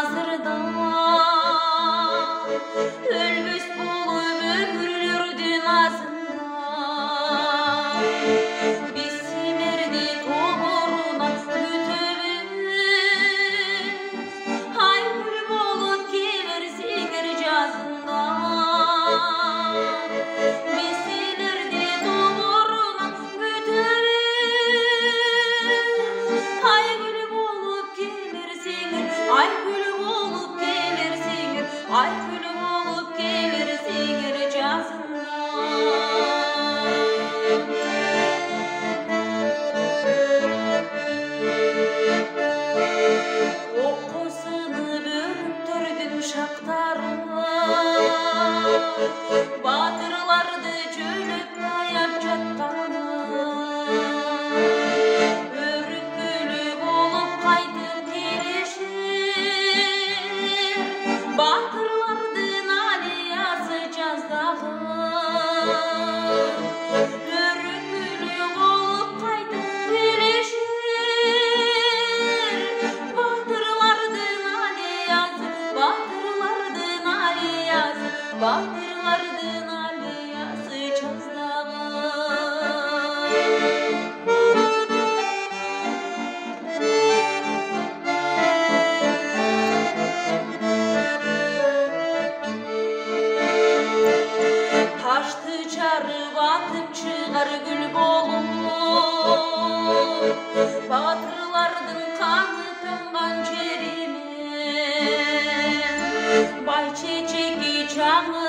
азырда өлбөс болуп өмүрлөрдүн азында биз силерди тобурунан күтөбүз айгүл болуп келерсиңер жазында биз силерди тобурунан күтөбүз айгүл болуп келерсиңер айгүл болуп келерсиңер айгүл болуп келерсиңер жазында окусунуп өрүктөрдүн шактары батырларды жөлөп таяп жатканы өрүккүлүү болуп кайтып келишер батырлардын алиясы жаздагы өрүккүлүү болуп кайтып келишер батырлардын алиясы батырлардын алиясы батырлардын алиясы жаздагы ташты жарып атып чыгар гүл болуп батырлардын каны тамган жериме бай чечеги жаңы